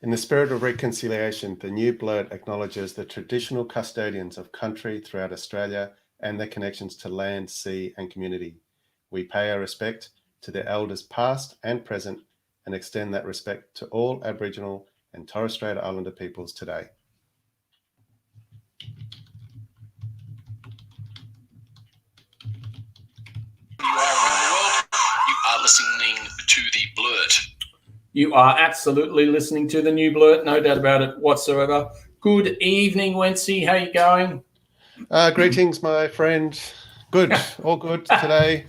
In the spirit of reconciliation, the new BLURT acknowledges the traditional custodians of country throughout Australia and their connections to land, sea and community. We pay our respect to their elders past and present and extend that respect to all Aboriginal and Torres Strait Islander peoples today. You are around the world. You are listening to the BLURT. You are absolutely listening to the new BLURT, no doubt about it whatsoever. Good evening, Wency. How you going? Greetings, my friend. Good, all good today.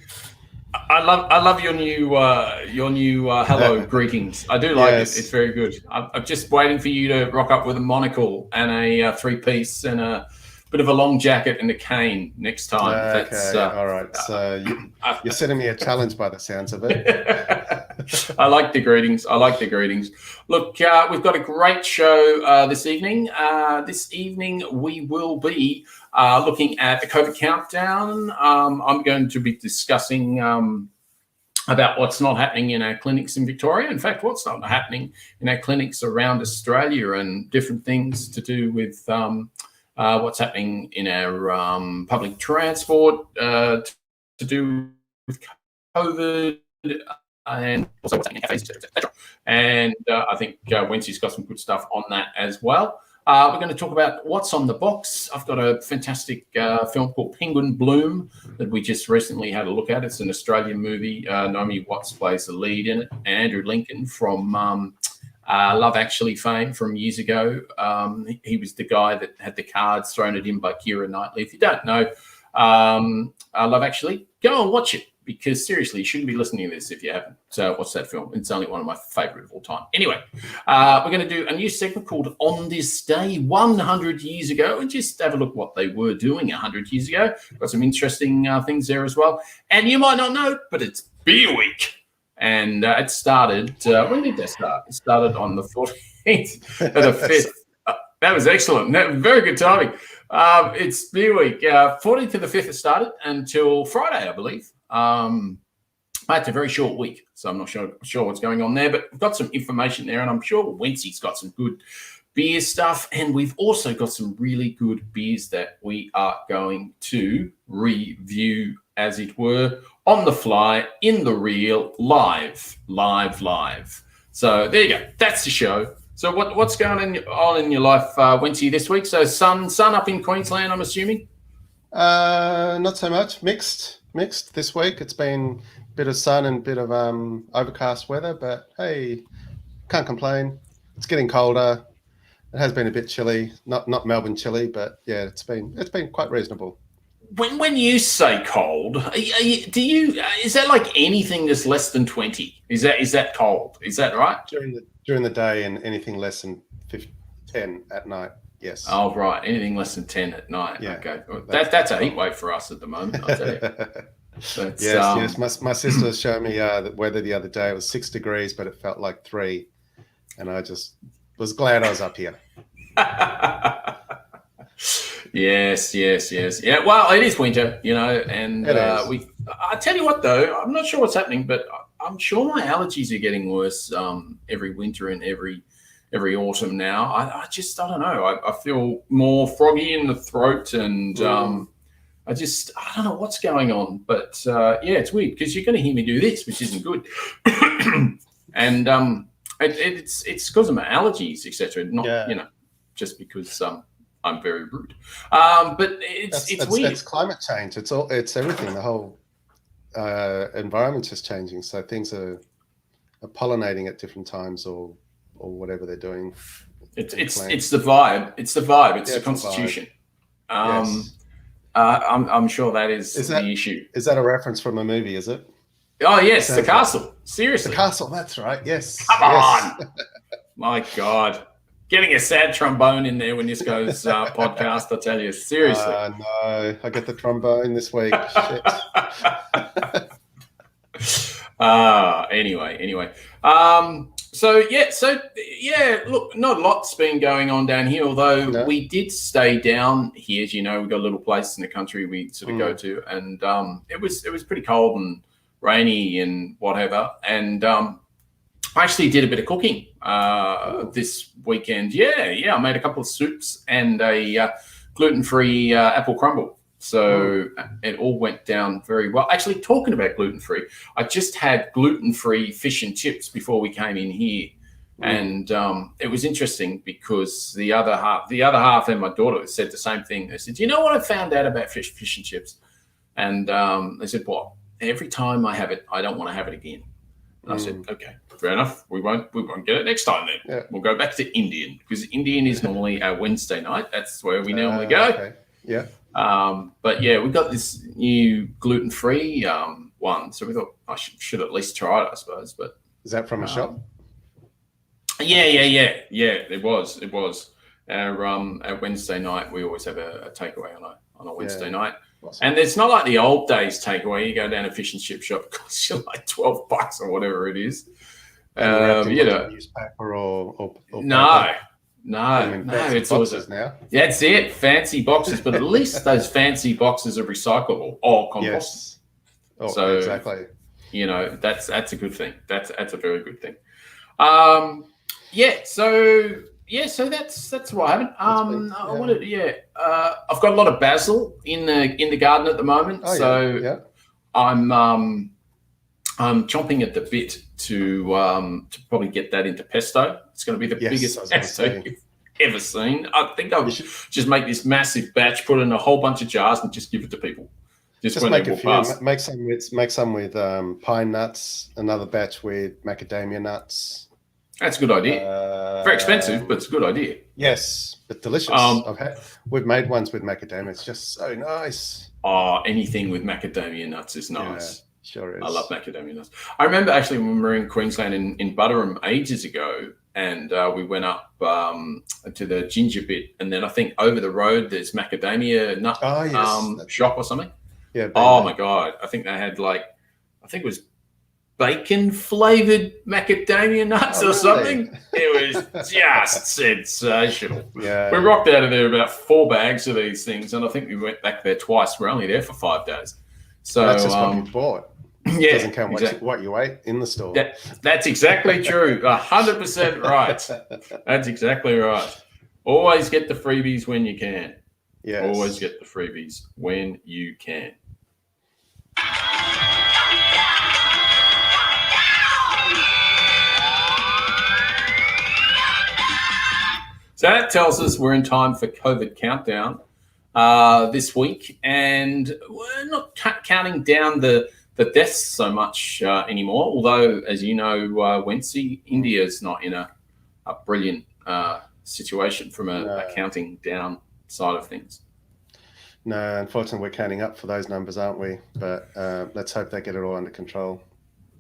I love your new hello greetings. I do like it. It's very good. I'm just waiting for you to rock up with a monocle and a three-piece and a bit of a long jacket and a cane next time. Okay, all right. So you're setting me a challenge by the sounds of it. I like the greetings. Look, we've got a great show this evening. This evening we will be looking at the COVID countdown. I'm going to be discussing about what's not happening in our clinics in Victoria. In fact, what's not happening in our clinics around Australia and different things to do with what's happening in our public transport to do with COVID and also what's happening in cafes, etc. And I think Wency's got some good stuff on that as well. We're going to talk about what's on the box. I've got a fantastic film called Penguin Bloom that we just recently had a look at. It's an Australian movie. Naomi Watts plays the lead in it. Andrew Lincoln from Love Actually fame from years ago. He was the guy that had the cards thrown at him by Keira Knightley. If you don't know Love Actually, go and watch it, because seriously, you shouldn't be listening to this if you haven't watched that film. It's only one of my favourite of all time. Anyway, we're going to do a new segment called On This Day 100 Years Ago, and just have a look what they were doing 100 years ago. Got some interesting things there as well. And you might not know, but it's Beer Week. And it started, when did that start? It started on the 14th of the 5th. That was excellent. Very good timing. It's Beer Week. 14th to the 5th it started until Friday, I believe. It's a very short week, so I'm not sure what's going on there, but we've got some information there, and I'm sure Wency's got some good beer stuff, and we've also got some really good beers that we are going to review, as it were, on the fly, in the reel, live. So there you go. That's the show. So what's going on in your life, Wency, this week? So sun up in Queensland, I'm assuming? Not so much. Mixed this week. It's been a bit of sun and a bit of overcast weather, but hey, can't complain. It's getting colder. It has been a bit chilly. Not Melbourne chilly, but yeah, it's been quite reasonable. When you say cold, is that like anything that's less than 20? Is that cold? Is that right? During the day, and anything less than 10 at night. Yes. Oh, right. Anything less than 10 at night. Yeah. Okay. That's a heat wave for us at the moment, I'll tell you. Yes. My sister showed me the weather the other day. It was 6 degrees, but it felt like 3. And I just was glad I was up here. Yes. Yeah, well, it is winter, and I tell you what, though, I'm not sure what's happening, but I'm sure my allergies are getting worse every winter and every autumn now. I don't know. I feel more froggy in the throat, and I don't know what's going on. But it's weird, because you're going to hear me do this, which isn't good. And it's because of my allergies, etc. Not just because I'm very rude. But it's weird. It's climate change. It's everything. The whole environment's just changing. So things are pollinating at different times, or whatever they're doing. It's the vibe. It's the constitution. Yes. I'm sure that is the issue. Is that a reference from a movie? Is it? Oh yes, The Castle. Seriously, The Castle. That's right. Yes. Come on. My God, getting a sad trombone in there when this goes podcast. I tell you, seriously. No, I get the trombone this week. Shit. Anyway. So look, not a lot's been going on down here, although we did stay down here. As you know, we've got a little place in the country we sort of go to, and it was pretty cold and rainy and whatever. And I actually did a bit of cooking this weekend. Yeah. I made a couple of soups and a gluten-free apple crumble. So it all went down very well. Actually, talking about gluten-free, I just had gluten-free fish and chips before we came in here. And it was interesting because the other half and my daughter said the same thing. They said, "You know what I found out about fish and chips?" And they said, "What? Every time I have it, I don't want to have it again." And I said, "Okay, fair enough. We won't get it next time then. Yeah. We'll go back to Indian because Indian is normally our Wednesday night. That's where we normally go." Okay. Yeah. But yeah, we got this new gluten-free one, so we thought I should at least try it, I suppose. But is that from a shop? Yeah. It was. Our Wednesday night, we always have a takeaway on a Wednesday night. Awesome. And it's not like the old days takeaway. You go down a fish and chip shop, it costs you like $12 or whatever it is. Newspaper or no. It's boxes now. That's it, fancy boxes. But at least those fancy boxes are recyclable or compostable. Yes. Oh, so exactly. That's a good thing. That's a very good thing. So that's what happened. I've got a lot of basil in the garden at the moment. I'm chomping at the bit to probably get that into pesto. It's going to be the biggest pesto you've ever seen. I think I'll just make this massive batch, put it in a whole bunch of jars, and just give it to people. Just when make they a walk few. past. Make some with pine nuts. Another batch with macadamia nuts. That's a good idea. Very expensive, but it's a good idea. Yes, but delicious. We've made ones with macadamia. It's just so nice. Oh, anything with macadamia nuts is nice. Yeah, sure is. I love macadamia nuts. I remember actually when we were in Queensland in Butterham ages ago, and we went up to the ginger bit, and then I think over the road there's macadamia nut shop or something. Yeah. My God. I think they had it was bacon flavored macadamia nuts or something. It was just sensational. Yeah. We rocked out of there about 4 bags of these things, and I think we went back there twice. We're only there for 5 days. So that's just what you bought. Yeah, it doesn't count what you ate in the store. That's exactly true. 100% right. That's exactly right. Always get the freebies when you can. Yes. Always get the freebies when you can. So that tells us we're in time for COVID countdown this week, and we're not counting down the deaths so much anymore. Although, as you know, Wency, India is not in a brilliant situation from a counting down side of things. No, unfortunately, we're counting up for those numbers, aren't we? But let's hope they get it all under control.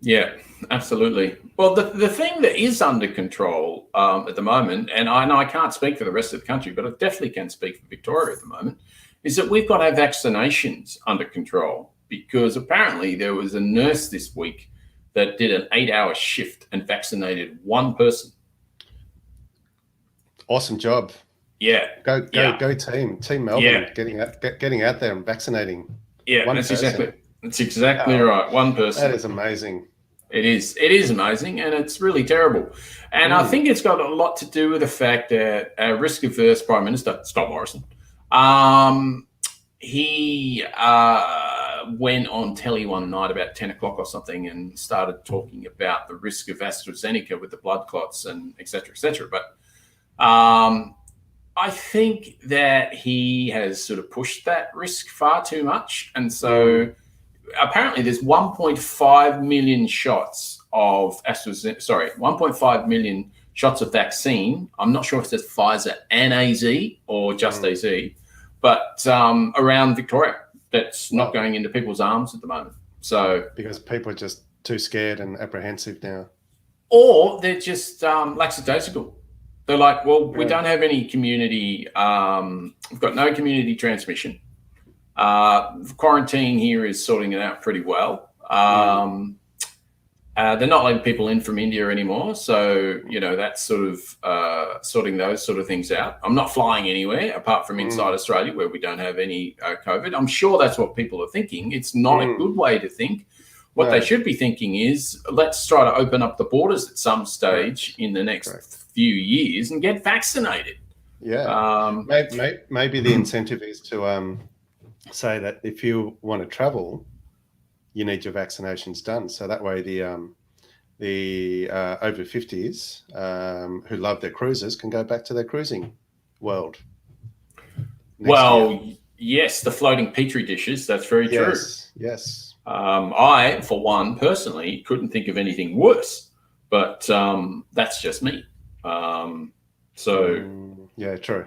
Yeah, absolutely. Well, the thing that is under control at the moment, and I know I can't speak for the rest of the country, but I definitely can speak for Victoria at the moment, is that we've got our vaccinations under control, because apparently there was a nurse this week that did an 8-hour shift and vaccinated 1 person. Awesome job. Yeah. Go Team Melbourne, getting out there and vaccinating. Yeah, that's exactly right. 1 person. That is amazing. It is amazing, and it's really terrible. And I think it's got a lot to do with the fact that our risk-averse Prime Minister, Scott Morrison, he went on telly one night about 10 o'clock or something and started talking about the risk of AstraZeneca with the blood clots and et cetera, et cetera. But I think that he has sort of pushed that risk far too much. And so apparently there's 1.5 million shots of 1.5 million shots of vaccine. I'm not sure if it's Pfizer and AZ or just AZ, but around Victoria, that's not going into people's arms at the moment. So because people are just too scared and apprehensive now. Or they're just lackadaisical. They're like, well, we don't have any community, we've got no community transmission. Quarantine here is sorting it out pretty well. They're not letting people in from India anymore. So, that's sort of sorting those sort of things out. I'm not flying anywhere apart from inside Australia where we don't have any COVID. I'm sure that's what people are thinking. It's not a good way to think. What they should be thinking is, let's try to open up the borders at some stage in the next few years and get vaccinated. Yeah. Maybe the incentive is to say that if you want to travel, you need your vaccinations done. So that way the over 50s who love their cruises can go back to their cruising world. Well, yes, the floating petri dishes. That's very true. Yes. I, for one, personally, couldn't think of anything worse, but that's just me. Yeah, true.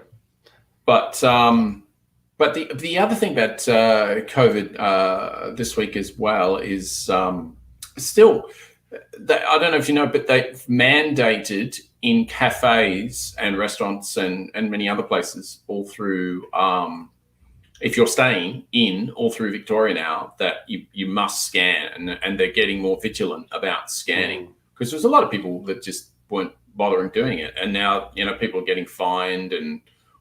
But the other thing about COVID this week as well is still, I don't know if you know, but they've mandated in cafes and restaurants and many other places all through, if you're staying in all through Victoria now, that you must scan, and they're getting more vigilant about scanning, because there's a lot of people that just weren't bothering doing it, and now people are getting fined and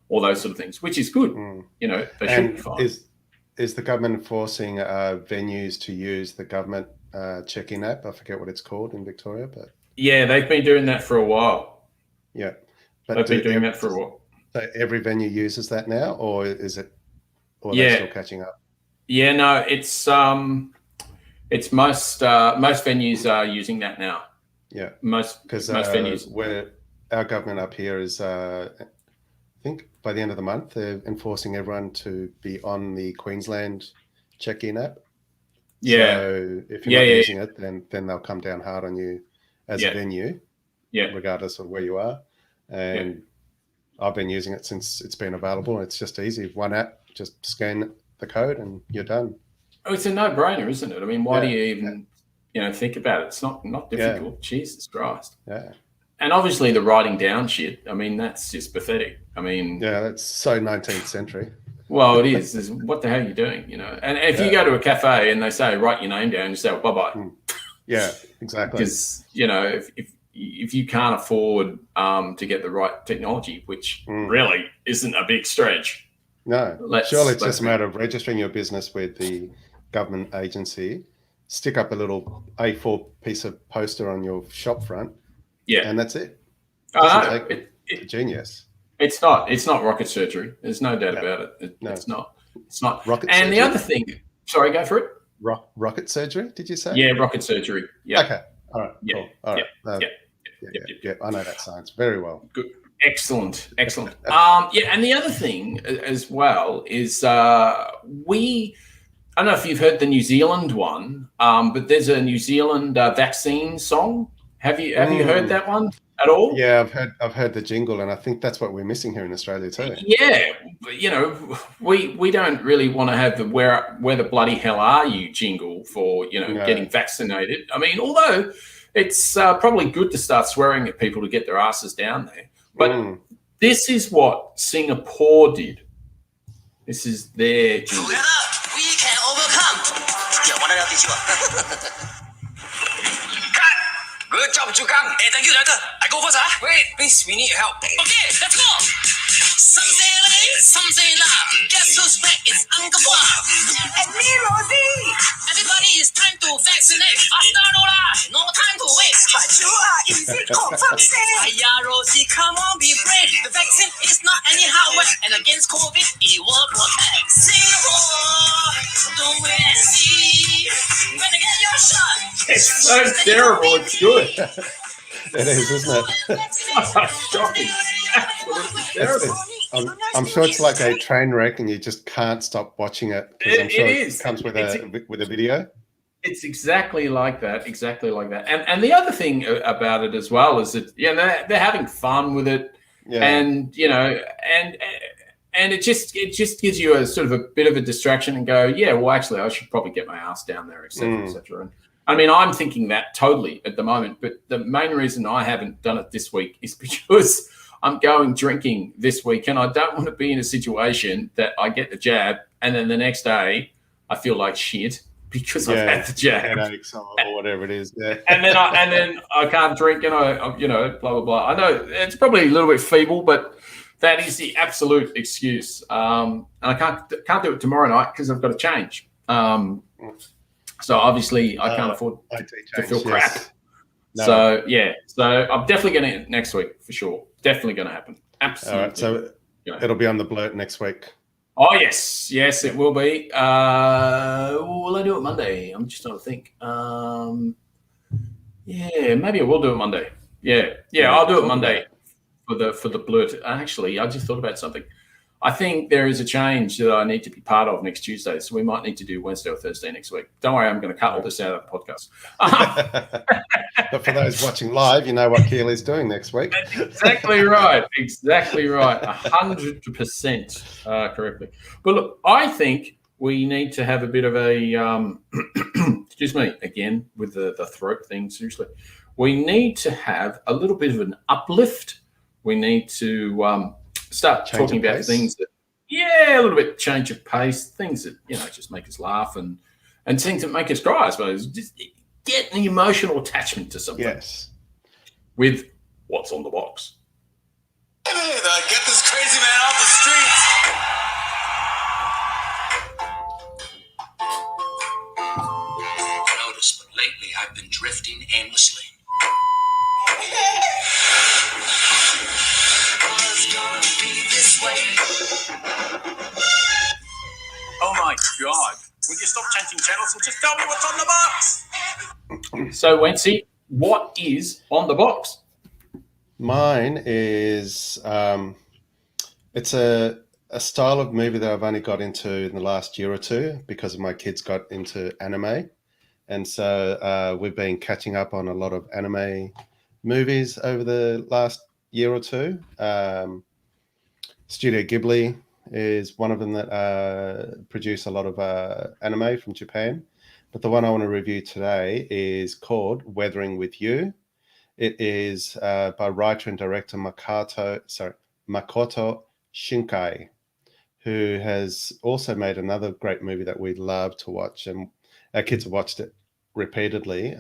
all those sort of things, which is good. They should be fined. Is the government enforcing venues to use the government check-in app? I forget what it's called in Victoria, but yeah, they've been doing that for a while. Yeah, but they've been doing that for a while. So every venue uses that now, or is it? Or they're still catching up? Yeah, no, it's most venues are using that now. Yeah, most venues. Where our government up here is, I think by the end of the month, they're enforcing everyone to be on the Queensland check-in app. Yeah. So if you're not using it, then they'll come down hard on you as a venue. Yeah. Regardless of where you are. And I've been using it since it's been available. It's just easy. One app, just scan the code and you're done. Oh, it's a no-brainer, isn't it? I mean, why do you even think about it? It's not difficult. Jesus Christ. Yeah. And obviously the writing down shit, I mean, that's just pathetic. I mean, yeah, that's so 19th century. Well, it is. What the hell are you doing? And if you go to a cafe and they say write your name down, you say, well, bye-bye. Yeah, exactly. Because if you can't afford to get the right technology, which really isn't a big stretch. No, surely it's just a matter of registering your business with the government agency, stick up a little A4 piece of poster on your shop front, and that's it. It's genius. It's not rocket surgery. There's no doubt about it. It's not. It's not. Rocket and surgery? The other thing, sorry, go for it. Rocket surgery, did you say? Yeah, rocket surgery. Yeah. Okay. All right. Yeah. Cool. All right. Yeah. I know that science very well. Good. Excellent. And the other thing as well is I don't know if you've heard the New Zealand one, but there's a New Zealand vaccine song. Have you heard that one at all? Yeah, I've heard the jingle, and I think that's what we're missing here in Australia too. Yeah, we don't really want to have the where the bloody hell are you jingle for getting vaccinated. I mean, although it's probably good to start swearing at people to get their asses down there. But this is what Singapore did. This is their jingle. Together we can overcome. Good job, Jukang. Hey, thank you, Director. I go first, huh? Wait, please, we need your help. Okay, let's go. Some say late, some say not. Guess who's back? It's Uncle Bob. And me, Rosie. Everybody, it's time to vaccinate. Faster, Lola. No time to waste. But you are easy, confirm say. Hiya, Rosie, come on, be brave. The vaccine is not any hardware. And against COVID, it will protect. Singapore, don't wait and see. Better get your shot. It's so terrible. It's good. It is, isn't it? Shocking. Absolutely terrible. I'm sure it's like a train wreck, and you just can't stop watching it. I'm sure it comes with a video. It's exactly like that. Exactly like that. And the other thing about it as well is that they're having fun with it, and and it just gives you a sort of a bit of a distraction and go, well, actually, I should probably get my ass down there, etc., etc. And I mean, I'm thinking that totally at the moment, but the main reason I haven't done it this week is because I'm going drinking this week, and I don't want to be in a situation that I get the jab and then the next day I feel like shit because I've had the jab, headaches or whatever it is. Yeah. and then I can't drink, and I blah blah blah. I know it's probably a little bit feeble, but that is the absolute excuse. And I can't do it tomorrow night because I've got to change. So obviously I can't afford IT to change, feel crap. yes. No. So yeah, so I'm definitely going to next week for sure. Definitely going to happen. Absolutely. All right, so it'll be on the blurt next week. Oh yes, it will be. Will I do it Monday? I'm just trying to think. Yeah, maybe I will do it Monday. Yeah, I'll do it Monday for the blurt. Actually, I just thought about something. I think there is a change that I need to be part of next Tuesday, so we might need to do Wednesday or Thursday next week. Don't worry, I'm going to cut all this out of the podcast. But for those watching live, you know what Keely's doing next week. That's exactly right. 100% correctly. But look, I think we need to have a bit of a, excuse me, again, with the throat thing, seriously. We need to have a little bit of an uplift. We need to start talking about things that, a little bit change of pace, things that, just make us laugh and things that make us cry, I suppose. Just get an emotional attachment to something. Yes. With what's on the box. Get this crazy man off the streets. Notice, but lately I've been drifting aimlessly. Oh my God. Will you stop changing channels and just tell me what's on the box? So, Wency, what is on the box? Mine is it's a style of movie that I've only got into in the last year or two because my kids got into anime. And so we've been catching up on a lot of anime movies over the last year or two. Studio Ghibli is one of them that produce a lot of anime from Japan. But the one I want to review today is called Weathering with You. It is by writer and director Makoto Shinkai, who has also made another great movie that we love to watch. And our kids have watched it repeatedly.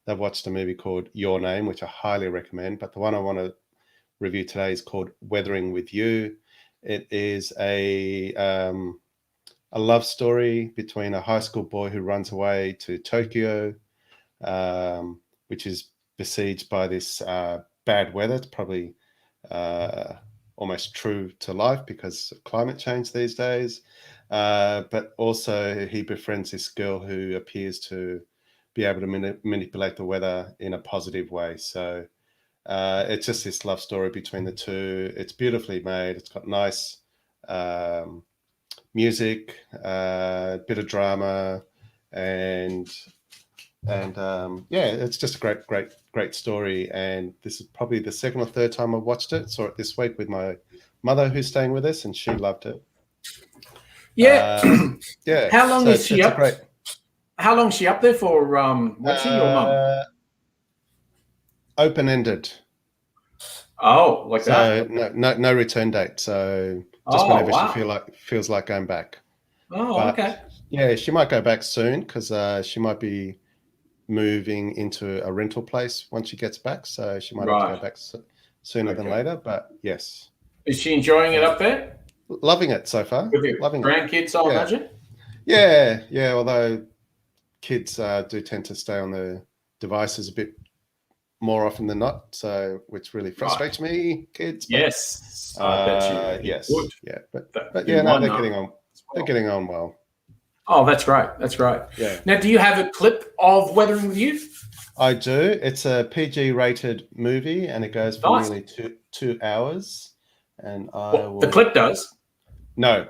They've watched a movie called Your Name, which I highly recommend. But the one I want to review today is called Weathering with You. It is a love story between a high school boy who runs away to Tokyo, which is besieged by this bad weather. It's probably almost true to life because of climate change these days. But also he befriends this girl who appears to be able to manipulate the weather in a positive way. So it's just this love story between the two. It's beautifully made. It's got nice music, a bit of drama, and it's just a great story. And this is probably the second or third time I watched it. Saw it this week with my mother who's staying with us, and she loved it. Yeah. Yeah. How long is she up? How long is she up there for? What's your mum? Open-ended. Oh, like that. So no return date. So just whenever she feels like going back. Oh, okay. Yeah, she might go back soon because she might be moving into a rental place once she gets back. So she might have to go back sooner than later. But yes. Is she enjoying it up there? Loving it so far. With your Loving grandkids, I imagine? Yeah. Although kids do tend to stay on their devices a bit more often than not, so which really frustrates me, kids. But, yes, I bet you. Yes, would. yeah, but yeah, no, they're getting on. They're getting on well. Oh, that's great. That's great. Yeah. Now, do you have a clip of Weathering with You? I do. It's a PG-rated movie, and it goes for nearly 2 hours. And the clip does. No.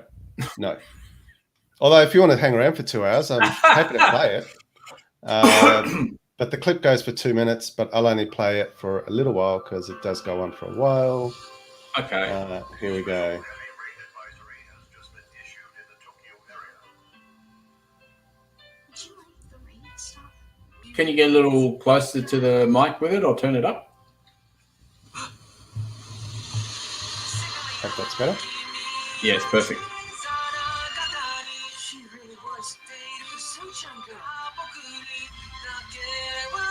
Although, if you want to hang around for 2 hours, I'm happy to play it. But the clip goes for 2 minutes, but I'll only play it for a little while because it does go on for a while. Okay. Here we go. Can you get a little closer to the mic with it or turn it up? Hope that's better. Yes, perfect.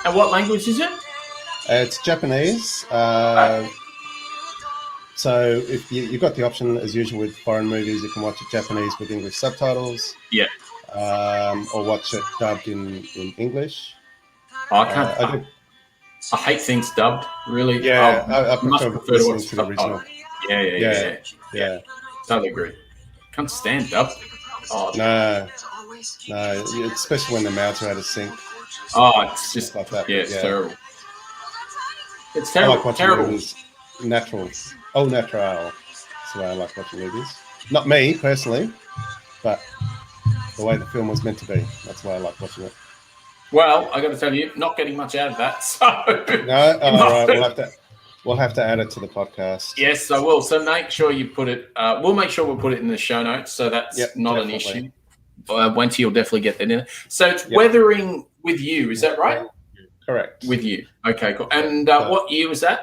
And what language is it? It's Japanese. So if you've got the option, as usual with foreign movies, you can watch it Japanese with English subtitles. Yeah. or watch it dubbed in English. I can't. I do, I hate things dubbed. Really. yeah, I I much prefer prefer to listening watch to the original. Yeah. Totally agree. Can't stand dubbed. Oh, No, especially when the mouths are out of sync, it's just stuff like that. it's terrible. It's I terrible. like watching terrible. movies natural. Natural. That's the way I like watching movies. Not me personally, but the way the film was meant to be. That's why I like watching it. Well, I got to tell you, not getting much out of that. So no, all right, we'll have to add it to the podcast. Yes, I will. So make sure you put it. We'll make sure we'll put it in the show notes. So that's not definitely. an issue. Wenty will definitely get that in. So it's Weathering with You. Is that right? Correct. With You. Okay, cool. And what year was that?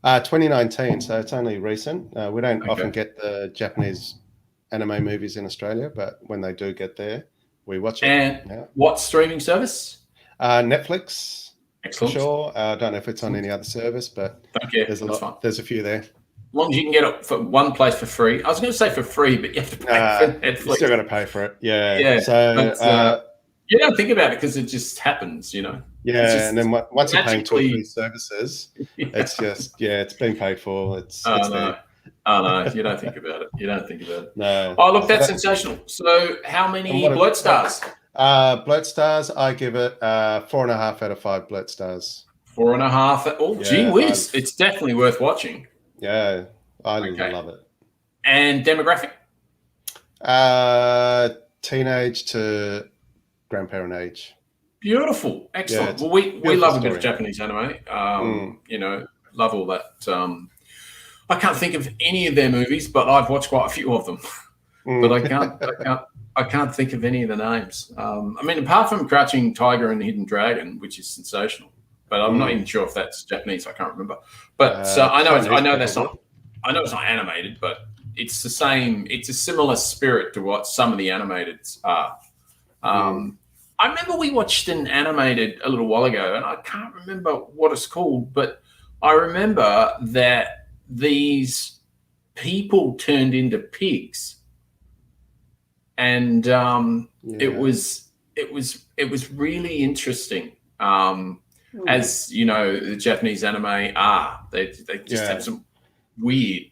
2019. So it's only recent. We don't often get the Japanese anime movies in Australia, but when they do get there, we watch it. And what streaming service? Netflix. Excellent. For sure. I don't know if it's on any other service, but there's a few there. As long as you can get it for one place for free. I was going to say for free, but you have to pay for Netflix. You still got to pay for it. Yeah. So you don't think about it because it just happens, you know. Yeah, and then once you're paying 2 or 3 services, it's just it's been paid for. It's there. Oh no, you don't think about it. No. Oh look, that's sensational. So how many blurt stars? Blurt stars, I give it 4.5 out of 5 blurt stars. 4.5. Oh, gee whiz! It's definitely worth watching. Yeah, I love it. And demographic? Teenage to grandparent age. Beautiful, excellent. Well, we love a bit of Japanese anime. You know, love all that. I can't think of any of their movies, but I've watched quite a few of them. But I can't think of any of the names. I mean, apart from Crouching Tiger and Hidden Dragon, which is sensational, but I'm not even sure if that's Japanese. I can't remember. But I know that's not. I know it's not animated, but it's the same. It's a similar spirit to what some of the animateds are. I remember we watched an animated a little while ago, and I can't remember what it's called, but I remember that these people turned into pigs, and it was really interesting. As you know, the Japanese anime are they just have some weird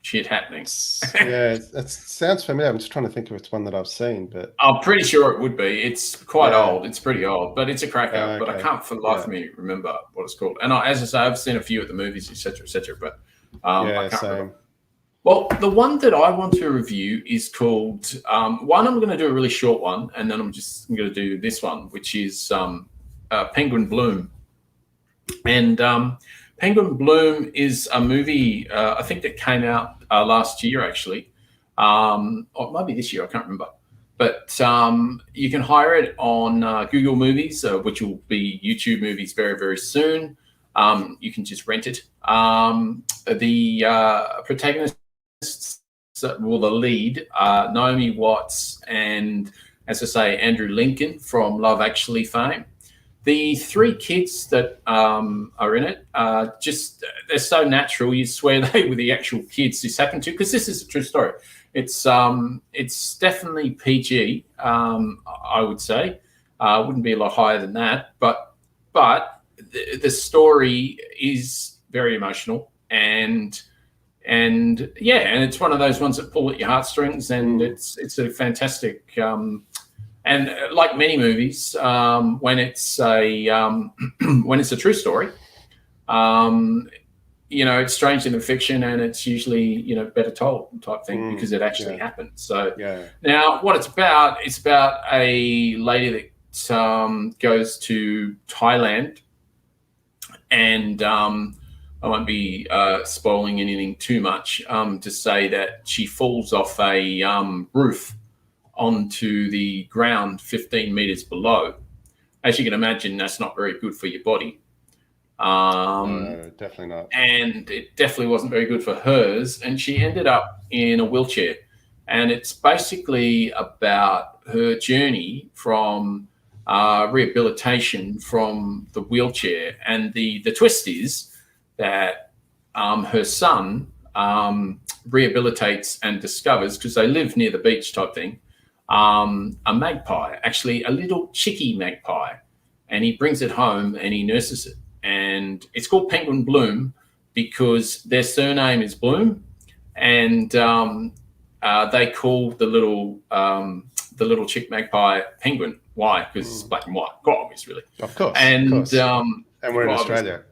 shit happening. It sounds familiar. I'm just trying to think if it's one that I've seen, but I'm pretty sure it would be. It's quite old. It's pretty old, but it's a cracker. But I can't for the life of me remember what it's called. And as I say, I've seen a few at the movies, etc., but I can't remember. Well, the one that I want to review is called one. I'm going to do a really short one, and then I'm going to do this one, which is Penguin Bloom. And Penguin Bloom is a movie I think that came out last year, actually, or it might be this year. I can't remember. But you can hire it on Google Movies, which will be YouTube Movies very, very soon. You can just rent it. The protagonists, the lead, Naomi Watts and, as I say, Andrew Lincoln from Love Actually fame. The 3 kids that are in it, they're so natural. You swear they were the actual kids this happened to, because this is a true story. It's definitely PG, I would say. Wouldn't be a lot higher than that, but the story is very emotional and it's one of those ones that pull at your heartstrings, and it's a fantastic. And like many movies, when it's a true story, it's stranger than fiction, and it's usually better told type thing because it actually happened. So now, what it's about a lady that goes to Thailand, and I won't be spoiling anything too much to say that she falls off a roof onto the ground 15 meters below. As you can imagine, that's not very good for your body. No, definitely not. And it definitely wasn't very good for hers. And she ended up in a wheelchair. And it's basically about her journey from rehabilitation from the wheelchair. And the twist is that her son rehabilitates and discovers, because they live near the beach type thing, a magpie, actually a little chickie magpie, and he brings it home and he nurses it. And it's called Penguin Bloom because their surname is Bloom, and they call the little chick magpie Penguin. Why? Because it's black and white. Quite obvious, really. Of course. And of course. And we're in Australia.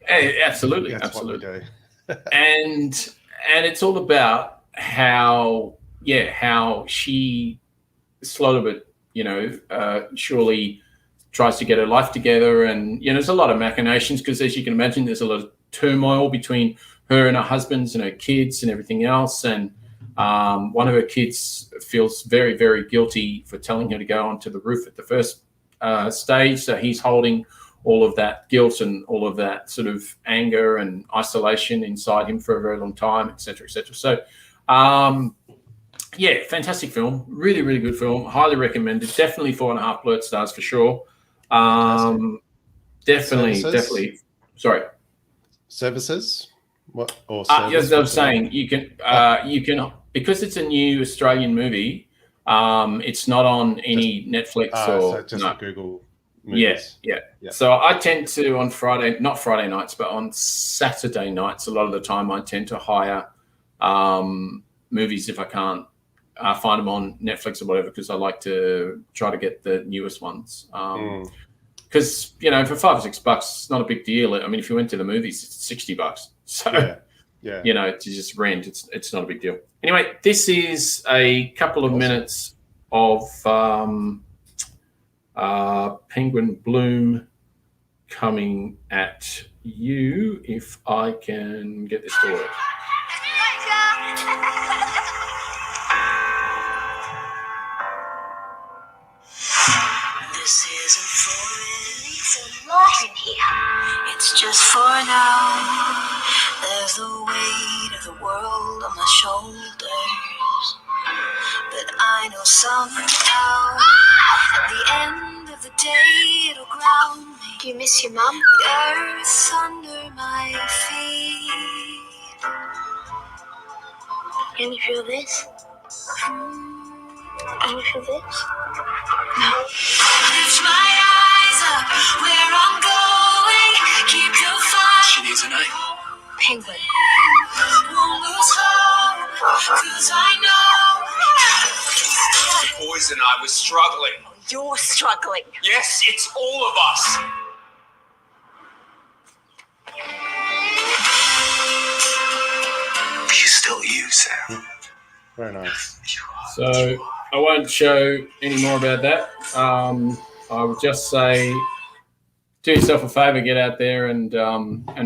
Absolutely, That's absolutely. what we do. and it's all about how she slowly but surely tries to get her life together, and there's a lot of machinations because, as you can imagine, there's a lot of turmoil between her and her husbands and her kids and everything else. And one of her kids feels very, very guilty for telling her to go onto the roof at the first stage, so he's holding all of that guilt and all of that sort of anger and isolation inside him for a very long time, et cetera, et cetera. So, fantastic film. Really, really good film. Highly recommended. Definitely 4.5 blurt stars for sure. Definitely. Sorry. Services? What? Or yes, I was saying you can because it's a new Australian movie. It's not on any Netflix or so just no. Google. Movies. Yeah. So I tend to on not Friday nights, but on Saturday nights, a lot of the time I tend to hire movies if I can't find them on Netflix or whatever, because I like to try to get the newest ones. Because for $5 or $6, it's not a big deal. I mean, if you went to the movies, it's $60. So to just rent, it's not a big deal. Anyway, this is a couple of minutes of Penguin Bloom coming at you, if I can get this to work. This isn't for me, it's a lot in here. It's just for now. There's the weight of the world on my shoulders, but I know somehow at the end of the day it'll ground me. Do you miss your mum? The earth's under my feet. Can you feel this? Can you feel this? No. Lift my eyes up where I'm going. Keep your fire. She needs a name. Penguin. Won't lose hope, 'cause I know. The boys and I were struggling. You're struggling. Yes, it's all of us. She's still you, Sam. Very nice. So I won't show any more about that. I would just say, do yourself a favour, get out there and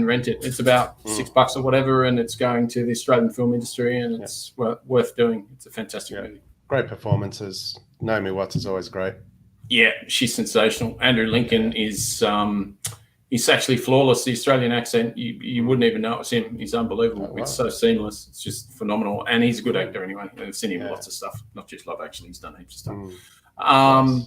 rent it. It's about $6 or whatever, and it's going to the Australian film industry, and it's worth doing. It's a fantastic movie. Great performances. Naomi Watts is always great. Yeah, she's sensational. Andrew Lincoln is he's actually flawless. The Australian accent, you wouldn't even know it was him. He's unbelievable. Oh, wow. It's so seamless. It's just phenomenal. And he's a good actor anyway. I've seen him in lots of stuff, not just Love Actually. He's done heaps of stuff. Nice.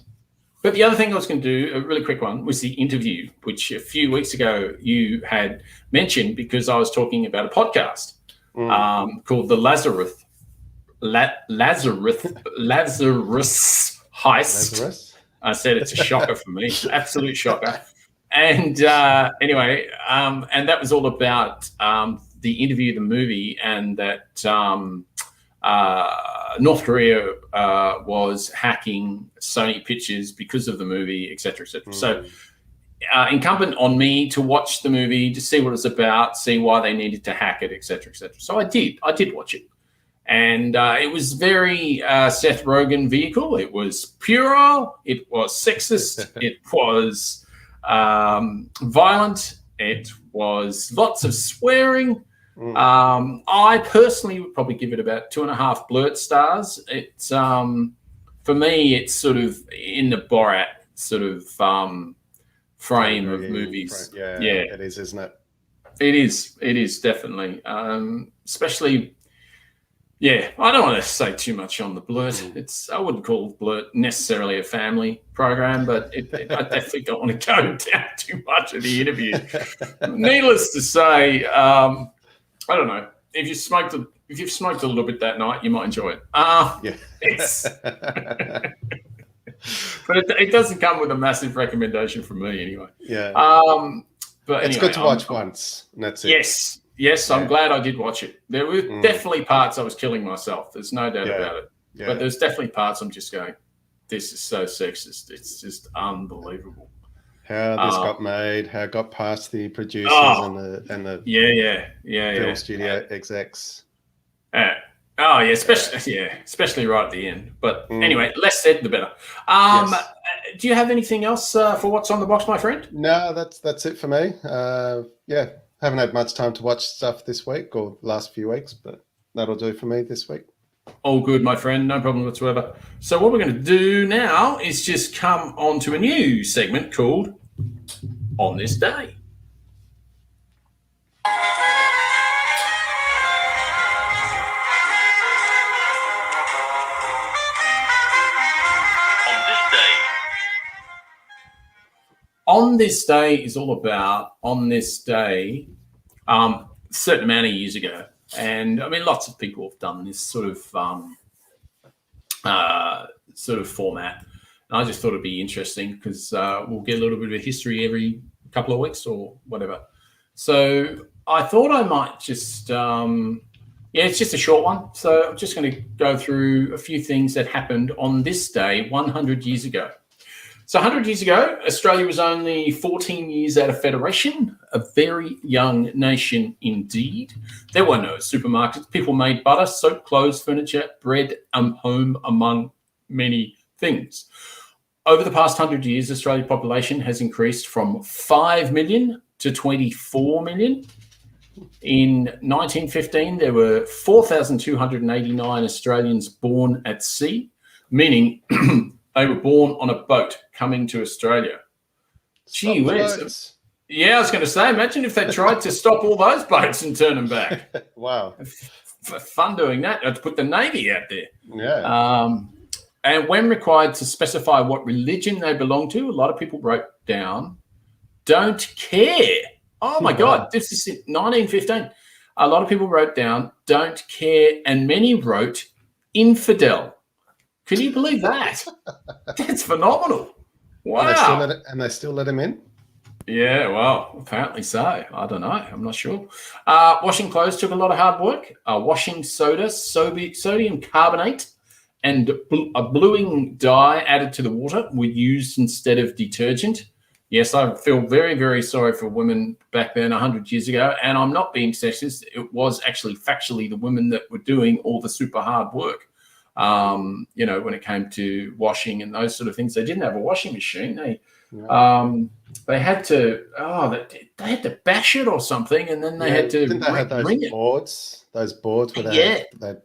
But the other thing I was going to do, a really quick one, was the interview, which a few weeks ago you had mentioned because I was talking about a podcast called The Lazarus Heist. Lazarus? I said it's a shocker for me, absolute shocker. And anyway, and that was all about the interview, the movie, and that North Korea was hacking Sony pictures because of the movie, et cetera, et cetera. So incumbent on me to watch the movie, to see what it's about, see why they needed to hack it, et cetera, et cetera. So I did watch it. And it was very Seth Rogen vehicle. It was puerile. It was sexist. It was violent. It was lots of swearing. I personally would probably give it about 2.5 blurt stars. It's for me, it's sort of in the Borat sort of frame of movies. Yeah, it is, isn't it? It is definitely, especially. Yeah, I don't want to say too much on the blurt. I wouldn't call blurt necessarily a family program, but I definitely don't want to go down too much of the interview. Needless to say, I don't know. if you've smoked a little bit that night, you might enjoy it. Yeah. It's but it doesn't come with a massive recommendation from me anyway. Yeah. But it's anyway, good to watch once, and that's it. Yes, Yeah. I'm glad I did watch it. There were definitely parts I was killing myself. There's no doubt about it. Yeah. But there's definitely parts I'm just going, this is so sexist. It's just unbelievable. How this got made, how it got past the producers and the film studio execs. Especially right at the end. But anyway, less said the better. Do you have anything else for what's on the box, my friend? No, that's it for me. Haven't had much time to watch stuff this week or last few weeks, but that'll do for me this week. All good, my friend. No problem whatsoever. So what we're going to do now is just come on to a new segment called On This Day. On This Day is all about on this day, a certain amount of years ago. And I mean, lots of people have done this sort of format. And I just thought it'd be interesting because we'll get a little bit of history every couple of weeks or whatever. So I thought I might just, it's just a short one. So I'm just going to go through a few things that happened on this day 100 years ago. So 100 years ago, Australia was only 14 years out of federation, a very young nation indeed. There were no supermarkets. People made butter, soap, clothes, furniture, bread, home, among many things. Over the past 100 years, Australia's population has increased from 5 million to 24 million. In 1915, there were 4,289 Australians born at sea, meaning they were born on a boat coming to Australia. Gee whiz. Yeah, I was going to say, imagine if they tried to stop all those boats and turn them back. Wow. Fun doing that. I'd put the Navy out there. Yeah. And when required to specify what religion they belong to, a lot of people wrote down, don't care. Oh, my God. This is 1915. A lot of people wrote down, don't care. And many wrote infidel. Can you believe that? That's phenomenal. Wow. And they still let him in? Yeah, well, apparently so. I don't know. I'm not sure. Washing clothes took a lot of hard work. Washing soda, sodium carbonate, and a bluing dye added to the water were used instead of detergent. Yes, I feel very, very sorry for women back then 100 years ago. And I'm not being sexist. It was actually factually the women that were doing all the super hard work. When it came to washing and those sort of things. They didn't have a washing machine. They had to they had to bash it or something, and then they had to didn't they have those boards where they rub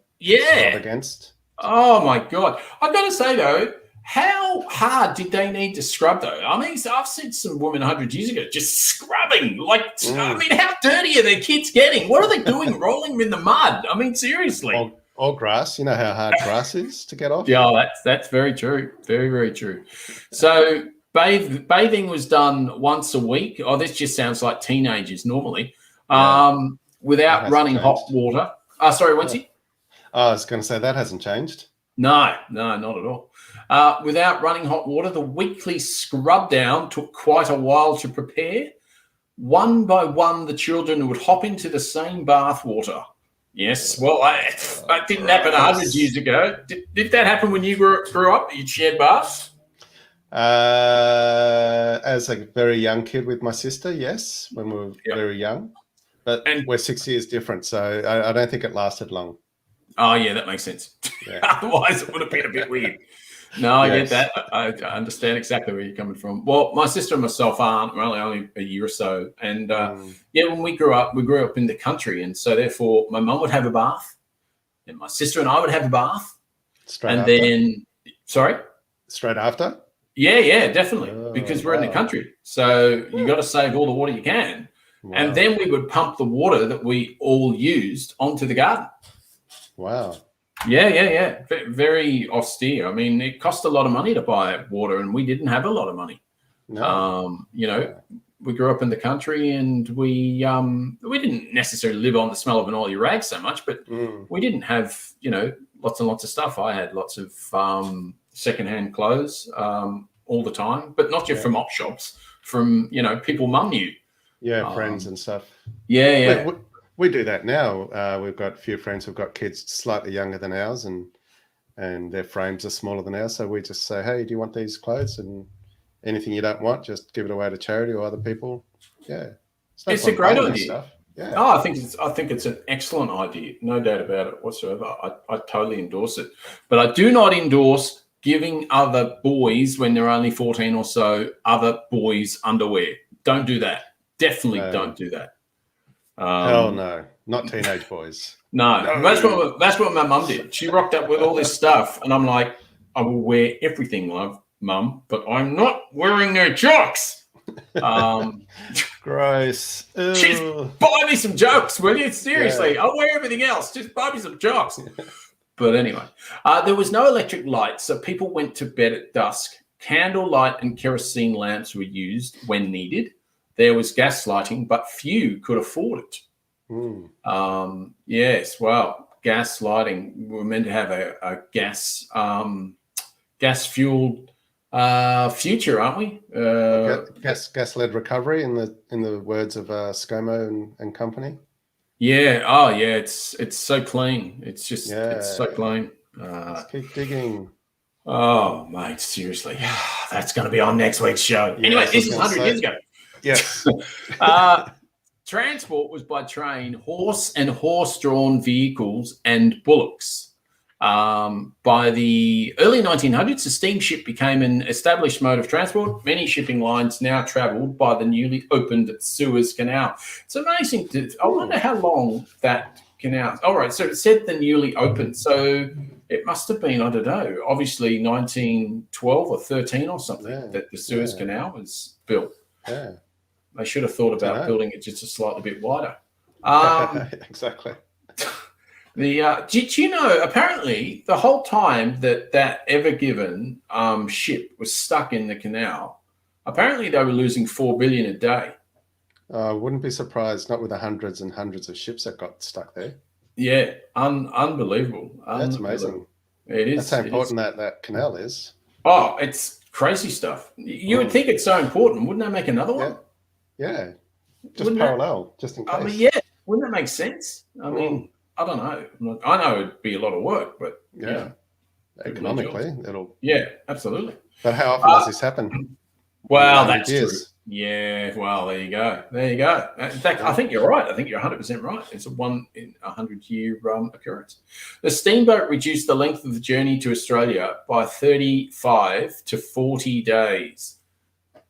against. Oh my God. I've got to say though, how hard did they need to scrub though? I mean, I've seen some women 100 years ago just scrubbing. I mean, how dirty are their kids getting? What are they doing? Rolling them in the mud? I mean, seriously. Or grass, you know how hard grass is to get off? Yeah, that's very true. Very, very true. So bathing was done once a week. Oh, this just sounds like teenagers normally. Without running hot water. Sorry, Wency? I was going to say that hasn't changed. No, not at all. Without running hot water, the weekly scrub down took quite a while to prepare. One by one, the children would hop into the same bath water. Yes, well, that didn't happen 100 years ago. Did that happen when you grew up? You shared baths? As a very young kid with my sister, yes, when we were very young. But we're 6 years different, so I don't think it lasted long. Oh, yeah, that makes sense. Yeah. Otherwise, it would have been a bit weird. No, I get that. I understand exactly where you're coming from. Well, my sister and myself aren't. We're only a year or so. And, when we grew up in the country. And so, therefore, my mum would have a bath. And my sister and I would have a bath. Straight after? Yeah, definitely. Because we're in the country. So, you got to save all the water you can. Wow. And then we would pump the water that we all used onto the garden. Wow. Yeah. Very austere. I mean, it cost a lot of money to buy water, and we didn't have a lot of money. No. we grew up in the country, and we didn't necessarily live on the smell of an oily rag so much, but we didn't have, lots and lots of stuff. I had lots of secondhand clothes all the time, but not just from op shops, from people mum knew. Yeah, friends and stuff. Yeah. We do that now. We've got a few friends who've got kids slightly younger than ours, and their frames are smaller than ours. So we just say, hey, do you want these clothes? And anything you don't want, just give it away to charity or other people. Yeah, it's a great idea. Stuff. Yeah. Oh, I think it's an excellent idea, no doubt about it whatsoever. I totally endorse it, but I do not endorse giving other boys, when they're only 14 or so, other boys underwear. Don't do that. Definitely don't do that. Hell no, not teenage boys. No. That's what my mum did. She rocked up with all this stuff, and I'm like, I will wear everything, love, Mum, but I'm not wearing their jocks. Gross. Just buy me some jokes, will you? Seriously, I'll wear everything else. Just buy me some jokes. But anyway, there was no electric light, so people went to bed at dusk. Candlelight and kerosene lamps were used when needed. There was gas lighting, but few could afford it. Yes, well, gas lighting. We were meant to have a gas-fueled future, aren't we? Gas-led recovery, in the words of ScoMo and company. Yeah. Oh, yeah. It's so clean. It's just it's so clean. Let's keep digging. Oh, mate, seriously, that's going to be on next week's show. Anyway, this is 100 years ago. Yes. Transport was by train, horse and horse-drawn vehicles, and bullocks. By the early 1900s, the steamship became an established mode of transport. Many shipping lines now travelled by the newly opened Suez Canal. It's amazing. I wonder how long that canal. All right, so it said the newly opened. So it must have been, I don't know, obviously 1912 or 13 or something that the Suez Canal was built. Yeah. They should have thought about building it just a slightly bit wider. Exactly. Did you know, apparently, the whole time that Ever Given ship was stuck in the canal, apparently they were losing $4 billion a day. I wouldn't be surprised, not with the hundreds and hundreds of ships that got stuck there. Yeah, unbelievable. That's amazing. It is. That's how important that canal is. Oh, it's crazy stuff. You would think it's so important. Wouldn't they make another one? Yeah. Just parallel, just in case. I mean, wouldn't that make sense? I mean, I don't know. I know it'd be a lot of work, but economically, it'll. Yeah, absolutely. But how often does this happen? Well, that's true. Yeah, well, there you go. In fact, I think you're right. I think you're 100% right. It's a 1 in 100-year occurrence. The steamboat reduced the length of the journey to Australia by 35 to 40 days.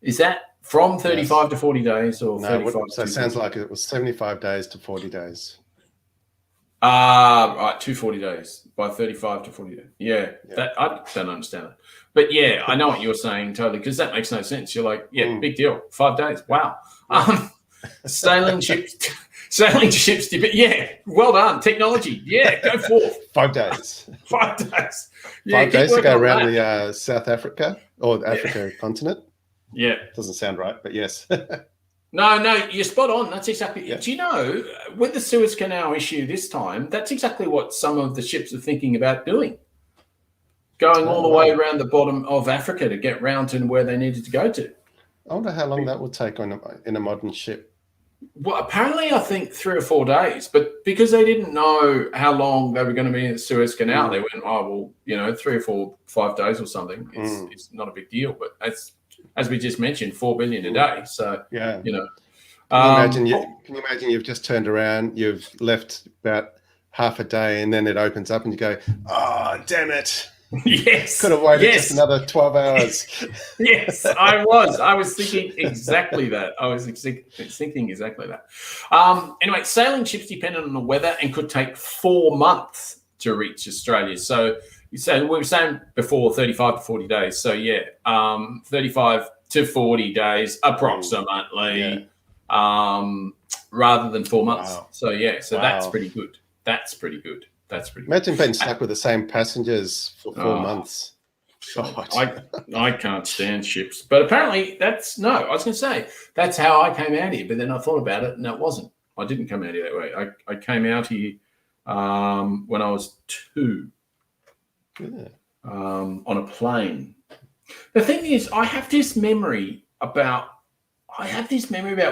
Is that from 35 to 40 days, or 35? So it sounds like it was 75 days to 40 days. Right, 240 days by 35 to 40 days. Yeah. That I don't understand that. But yeah, I know what you're saying totally, because that makes no sense. You're like, big deal. 5 days. Wow. Sailing ships. Well done. Technology. Yeah, go forth. 5 days. 5 days. 5 days to go around the South Africa or Africa continent. Yeah. Doesn't sound right, but yes. No, you're spot on. That's exactly. Yeah. Do you know, with the Suez Canal issue this time, that's exactly what some of the ships are thinking about doing. Going all the way around the bottom of Africa to get round to where they needed to go to. I wonder how long that would take in a modern ship. Well, apparently, I think 3 or 4 days, but because they didn't know how long they were going to be in the Suez Canal, they went, 3 or 4, 5 days or something. It's not a big deal, but as we just mentioned, $4 billion a day. So Can you imagine you've just turned around, you've left about half a day, and then it opens up, and you go, "Oh, damn it! Yes, could have waited just another 12 hours." Yes, I was thinking exactly that. Thinking exactly that. Anyway, sailing ships depended on the weather and could take 4 months to reach Australia. So we were saying before 35 to 40 days. So 35 to 40 days approximately, rather than 4 months. Wow. So that's pretty good. That's pretty good. Imagine being stuck with the same passengers for 4 months. I can't stand ships. But apparently I was going to say, that's how I came out here. But then I thought about it, and it wasn't. I didn't come out here that way. I came out here when I was 2 on a plane. The thing is, I have this memory about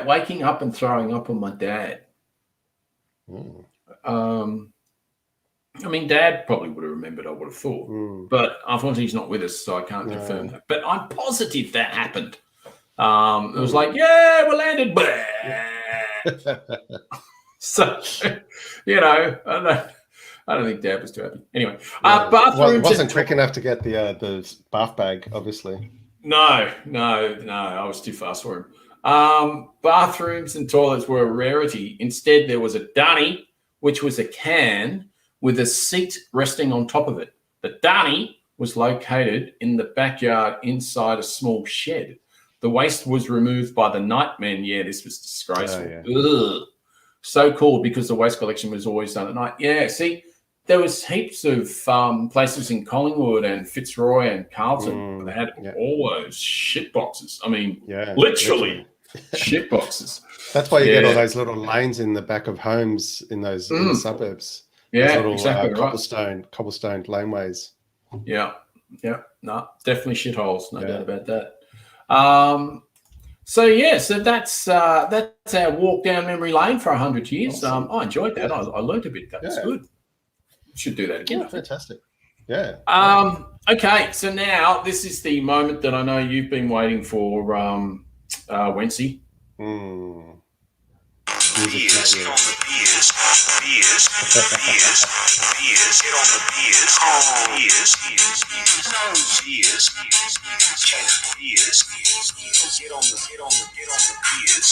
waking up and throwing up on my dad. I mean, Dad probably would have remembered, I would have thought. But unfortunately, he's not with us, so I can't confirm that. But I'm positive that happened. It was like, yeah, we landed. So, I don't think Dad was too happy. Anyway, bathrooms. It wasn't quick enough to get the bath bag, obviously. No, I was too fast for him. Bathrooms and toilets were a rarity. Instead, there was a dunny, which was a can with a seat resting on top of it. The dunny was located in the backyard inside a small shed. The waste was removed by the nightmen. Yeah, this was disgraceful. Ugh. So cool, because the waste collection was always done at night. Yeah, see, there was heaps of places in Collingwood and Fitzroy and Carlton that had all those shit boxes. I mean, literally shit boxes. That's why you get all those little lanes in the back of homes in those in the suburbs. Yeah, little, exactly. Cobblestone laneways. Yeah. No, definitely shitholes. No doubt about that. So that's our walk down memory lane for 100 years. Awesome. I enjoyed that. I learned a bit. That was good. Should do that again. Fantastic. Yeah. Okay, so now this is the moment that I know you've been waiting for, Wency. Beers, get on the beers. Beers, get on the beers. Get on the beers.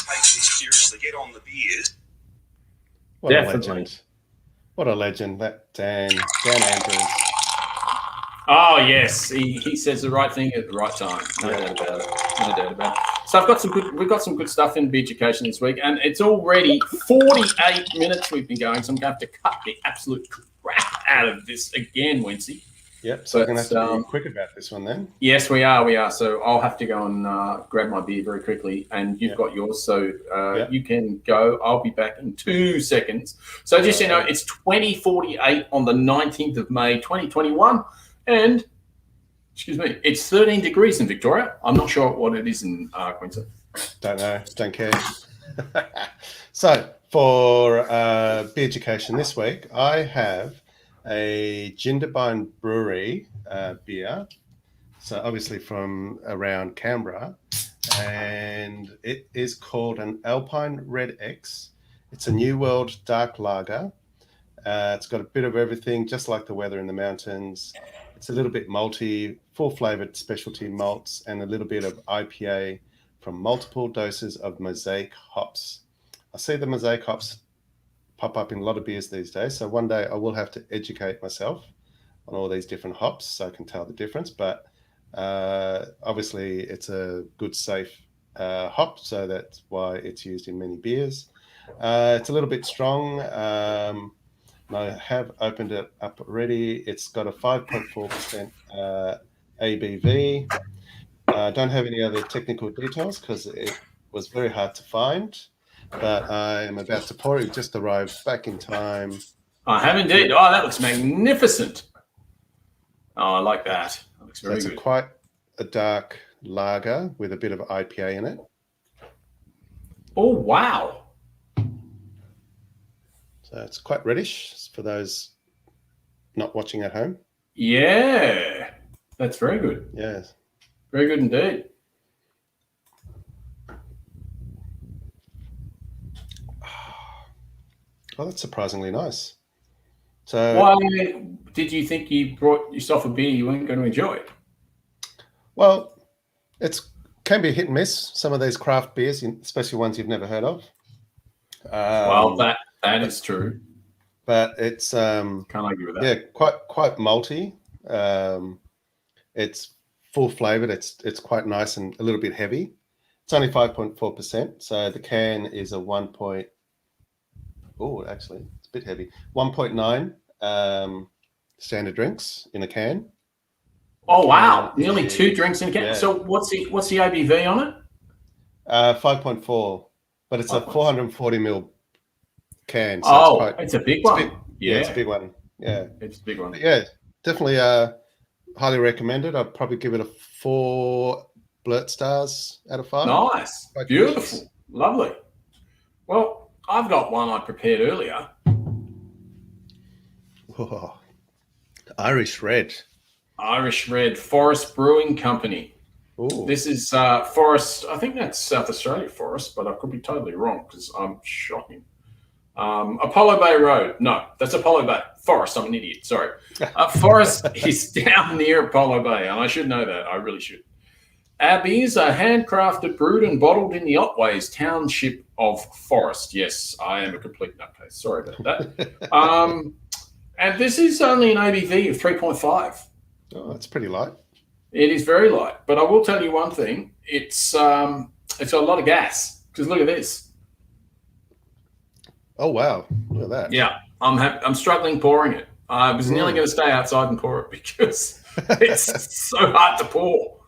Take this seriously, get on the beers. What a legend. What a legend, that Dan Andrews. Oh, yes. He says the right thing at the right time. No doubt about it. So we've got some good stuff in Be Education this week, and it's already 48 minutes we've been going, so I'm going to have to cut the absolute crap out of this again, Wency. Yep, so we're going to have to be quick about this one then. Yes, we are. So I'll have to go and grab my beer very quickly, and you've got yours, so you can go. I'll be back in 2 seconds. So just so you know, it's 20:48 on the 19th of May, 2021, and it's 13 degrees in Victoria. I'm not sure what it is in Queensland. Don't know. Don't care. So for Be Education this week, I have a Jindabyne Brewery beer. So obviously from around Canberra. And it is called an Alpine Red X. It's a New World dark lager. It's got a bit of everything, just like the weather in the mountains. It's a little bit malty, full-flavoured specialty malts, and a little bit of IPA from multiple doses of mosaic hops. I see the mosaic hops pop up in a lot of beers these days, so one day I will have to educate myself on all these different hops so I can tell the difference. But obviously, it's a good, safe hop, so that's why it's used in many beers. It's a little bit strong. I have opened it up already. It's got a 5.4% ABV. Don't have any other technical details because it was very hard to find, but I am about to pour it. It just arrived back in time. I have indeed. Oh, that looks magnificent. Oh, I like that. That looks very good. It's quite a dark lager with a bit of IPA in it. Oh, wow. So it's quite reddish for those not watching at home. Yeah, that's very good. Yes. Very good indeed. Oh, that's surprisingly nice. So, why did you think you brought yourself a beer you weren't going to enjoy? Well, it can be hit and miss, some of these craft beers, especially ones you've never heard of. Well, that is true. But it's can't argue with that. Yeah, quite malty. It's full flavored. It's quite nice and a little bit heavy. It's only 5.4%. So the can is a 1. Actually, it's a bit heavy. 1.9 standard drinks in a can. Oh wow! Can Nearly 2 drinks in a can. Yeah. So what's the ABV on it? 5.4, but it's a 440 ml can. So Oh, it's quite. it's a big It's a one. big, yeah, it's a big one. Yeah, It's a big one. but yeah, definitely highly recommended. I'd probably give it a 4 blurt stars out of 5. Nice, Quite beautiful, delicious. lovely. Well, I've got one I prepared earlier. Oh, Irish Red. Irish Red, Forest Brewing Company. Ooh. This is Forest. I think that's South Australia Forest, but I could be totally wrong because I'm shocking. Apollo Bay Road. No, that's Apollo Bay. Forest. I'm an idiot. Sorry. Forest is down near Apollo Bay, and I should know that. I really should. Our beers are handcrafted, brewed, and bottled in the Otways township of Forest. Yes, I am a complete nutcase. Sorry about that. And this is only an ABV of 3.5. Oh, that's pretty light. It is very light, but I will tell you one thing: it's got a lot of gas. Because look at this. Oh wow, look at that. Yeah, I'm struggling pouring it. I was nearly going to stay outside and pour it because it's so hard to pour.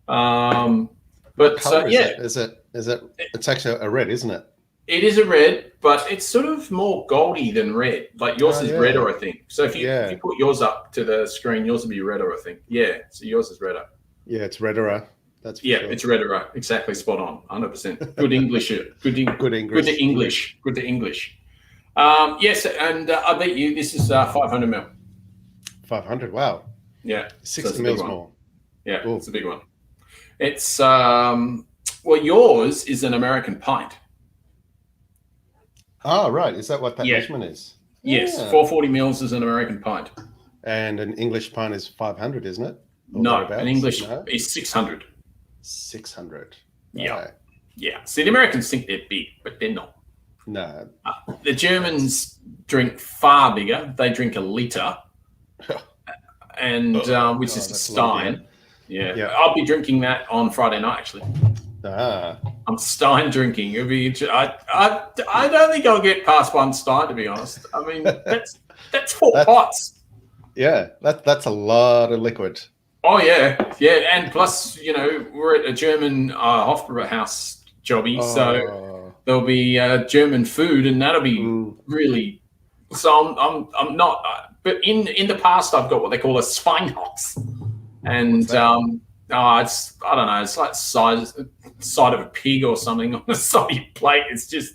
But Color yeah, is it? It's actually a red, isn't it? it is a red, but it's sort of more goldy than red. Like yours is yeah. redder, I think. So if you put yours up to the screen, yours will be redder, I think. Yeah, so yours is redder. Yeah, it's redder. That's for Yeah, sure. it's redder. Exactly, spot on, 100%. Good English. Good English. Good to English. Good to English. Yes, and I bet you this is 500 ml. 500. Wow. Yeah, 60 so mils more. Yeah, Ooh. it's a big one. It's well, yours is an American pint. Oh, right. Is that what that Yeah. measurement is? Yes, Yeah. 440 mils is an American pint. And an English pint is 500, isn't it? Or No, thereabouts? an English No? is 600. 600. Yeah. Right. Yeah. See, the Americans think they're big, but they're not. No. The Germans drink far bigger. They drink a liter, and which is a that's a lot, Stein. Yeah. Yeah. I'll be drinking that on Friday night. Actually, Ah. I'm Stein drinking. It'll be. I don't think I'll get past one Stein, to be honest. I mean, that's 4 pots. Yeah. That's a lot of liquid. Oh yeah, yeah, and plus, we're at a German Hofbrauhaus jobby, so there'll be German food, and that'll be really. So I'm not, but in the past I've got what they call a Schweinhox, and it's I don't know, it's like side of a pig or something on the side of your plate. It's just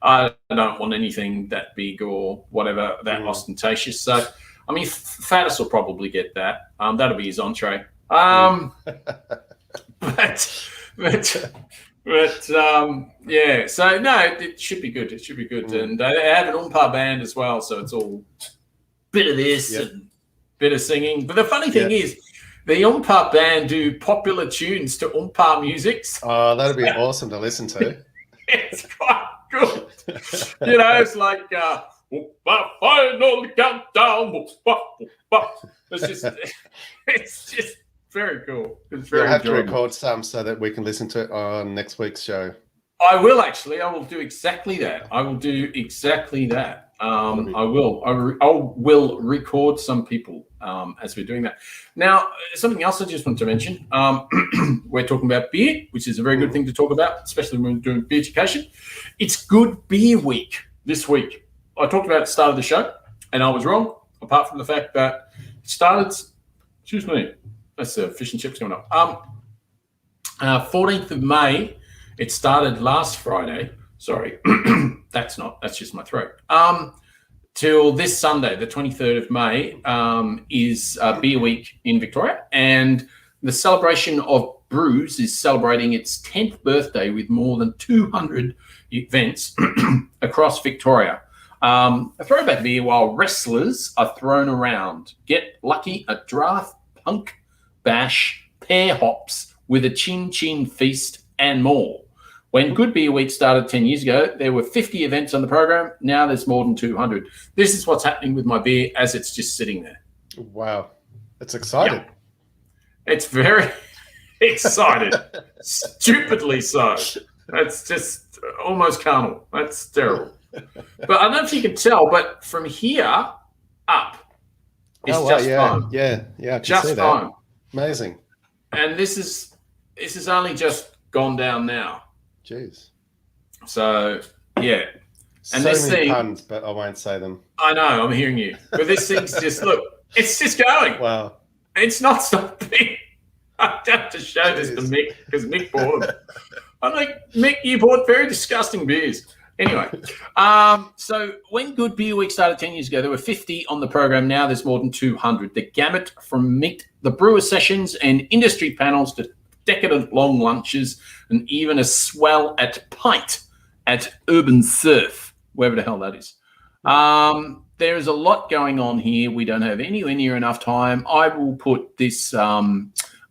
I don't want anything that big or whatever that ostentatious. So. I mean, Faddis will probably get that. That'll be his entree. But yeah. So no, it should be good. It should be good. And they have an Oompa band as well, so it's all bit of this and bit of singing. But the funny thing is, the Oompa band do popular tunes to Oompa music. Oh, that'd be awesome to listen to. It's quite good. It's like. Final countdown. It's just very cool. It's very You'll have to enjoyable. record some so that we can listen to it on next week's show. I will actually. I will do exactly that. I will record some people as we're doing that. Now, something else I just want to mention. We're talking about beer, which is a very good thing to talk about, especially when we're doing beer education. It's Good Beer Week this week. I talked about it at the start of the show, and I was wrong, apart from the fact that it started, excuse me, that's the fish and chips going up. 14th of May, it started last Friday. Sorry, that's just my throat. Till this Sunday, the 23rd of May, is Beer Week in Victoria, and the celebration of brews is celebrating its 10th birthday with more than 200 events across Victoria. A throwback beer while wrestlers are thrown around. Get lucky at draft, punk, bash, pear hops with a chin feast and more. When Good Beer Week started 10 years ago, there were 50 events on the program. Now there's more than 200. This is what's happening with my beer as it's just sitting there. Wow. It's exciting. Yeah. It's very excited. Stupidly so. That's just almost carnal. That's terrible. But I don't know if you can tell, but from here up is just foam. Yeah, I can Just see foam. that. Amazing. And this is only just gone down now. Jeez. So yeah. And So this many thing, puns, but I won't say them. I know, I'm hearing you. But this thing's just, look, it's just going. Wow. It's not stopping. I have to show this to Mick because Mick bought them. I'm like, Mick, you bought very disgusting beers. Anyway, so when Good Beer Week started 10 years ago, there were 50 on the program. Now there's more than 200. The gamut from meet the brewer sessions and industry panels to decadent long lunches and even a swell at pint at Urban Surf, wherever the hell that is. There is a lot going on here. We don't have anywhere near enough time. I will put this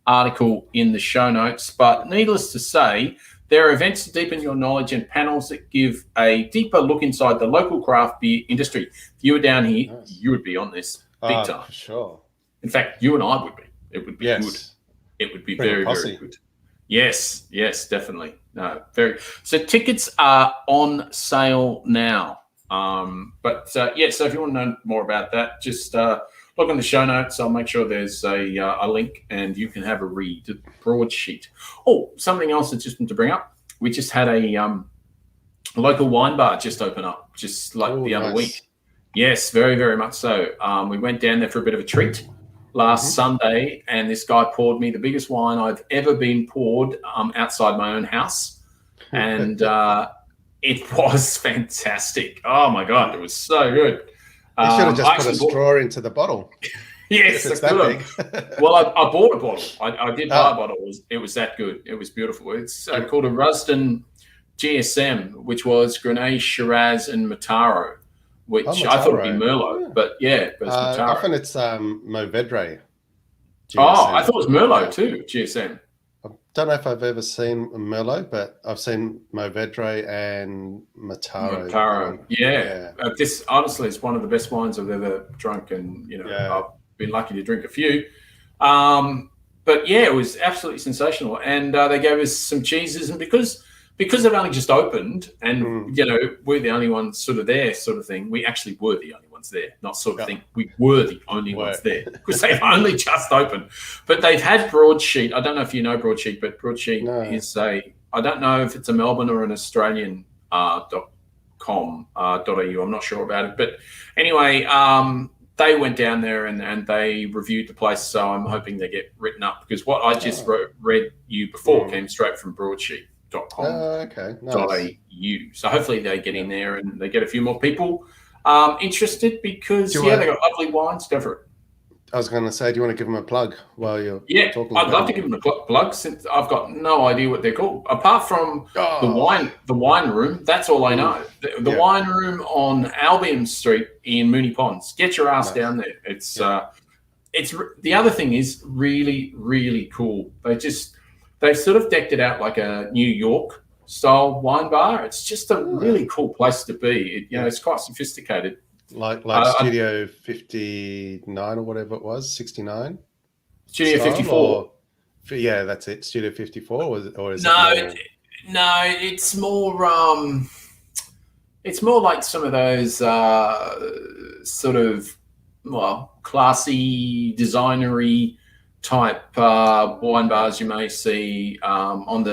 article in the show notes, but needless to say, there are events to deepen your knowledge and panels that give a deeper look inside the local craft beer industry. If you were down here, Nice. You would be on this big time. For sure. In fact, you and I would be. It would be good. It would be Bring a very, posse. very good. Yes, definitely. No, very. So tickets are on sale now. So if you want to know more about that, just look in the show notes. I'll make sure there's a link and you can have a read. The broadsheet. Oh, something else that's just to bring up. We just had a local wine bar just open up, just like the other week. Yes, very, very much so. We went down there for a bit of a treat last Sunday, and this guy poured me the biggest wine I've ever been poured outside my own house. And it was fantastic. Oh, my God, it was so good. You should have just put a straw into the bottle. Yes, it's I could that have. big. Well, I bought a bottle. I did buy a bottle. It was that good. It was beautiful. It's called a Rusden GSM, which was Grenache, Shiraz, and Mataro, which I thought would be Merlot. But it's Mataro. Often it's Mourvedre. GSM. Oh, I thought it was Merlot too, GSM. I don't know if I've ever seen Merlot, but I've seen Mourvedre and Mataro. Yeah. This honestly is one of the best wines I've ever drunk, and I've been lucky to drink a few. But yeah, it was absolutely sensational, and they gave us some cheeses, and because they've only just opened, and we're the only ones sort of there, sort of thing. We actually were the only ones there, not sort of thing. We were the only ones there because they've only just opened. But they've had Broadsheet. I don't know if you know Broadsheet, but Broadsheet is I don't know if it's a Melbourne or an Australian .com.au. I'm not sure about it, but anyway, they went down there and they reviewed the place. So I'm hoping they get written up, because what I just read you before came straight from Broadsheet.com.au. So hopefully they get in there and they get a few more people interested, because they got lovely wines. Go for it. I was going to say, do you want to give them a plug while you're talking? I'd love to give them a plug, since I've got no idea what they're called apart from the wine room. That's all I know. The wine room on Albion Street in Moonee Ponds. Get your ass down there. It's the other thing is really, really cool. They've sort of decked it out like a New York style wine bar. It's just a really cool place to be. It's quite sophisticated. Like Studio 59 or whatever it was, 69? Studio 54. Yeah, that's it. Studio 54, or is it? No, it's more. It's more like some of those sort of classy, designery type wine bars you may see on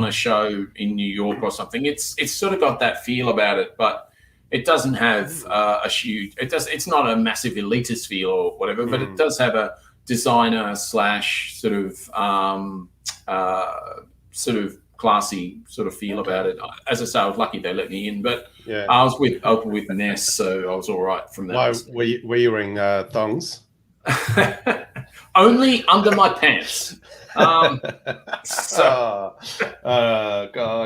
a show in New York or something. It's sort of got that feel about it, but it doesn't have a huge. It's not a massive elitist feel or whatever, but it does have a designer / sort of classy sort of feel about it. As I say, I was lucky they let me in, but I was with Ness, so I was all right from that. Why were you wearing thongs? Only under my pants. God,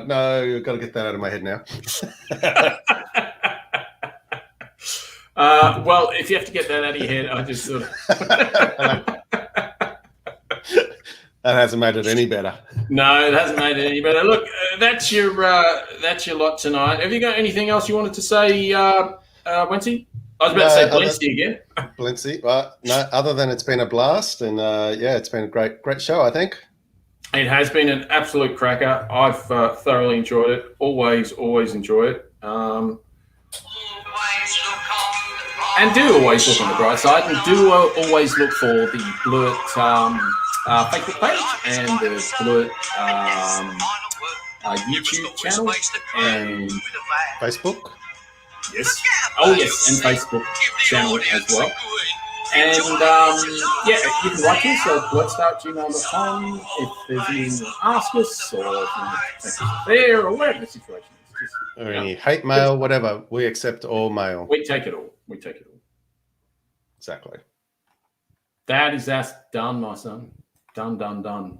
no, you've got to get that out of my head now. Well, if you have to get that out of your head, I just sort of... That hasn't made it any better. No, it hasn't made it any better. Look, that's your lot tonight. Have you got anything else you wanted to say, Wency? I was about to say Blincy again. Blincy. Well, no, other than it's been a blast, and it's been a great show, I think. It has been an absolute cracker. I've thoroughly enjoyed it. Always enjoy it. And do always look on the bright side, and do always look for the BLURT Facebook page and the BLURT YouTube channel and Facebook. yes, oh yes, and Facebook channel as well. And yeah, you can write to us at blurtstar@gmail.com if there's anything to ask us, or if you want to take us there, or whatever the situation is. Just, Or any hate mail, whatever. We accept all mail. we take it all. We take it all. Exactly. That is us done, my son. Done, done, done.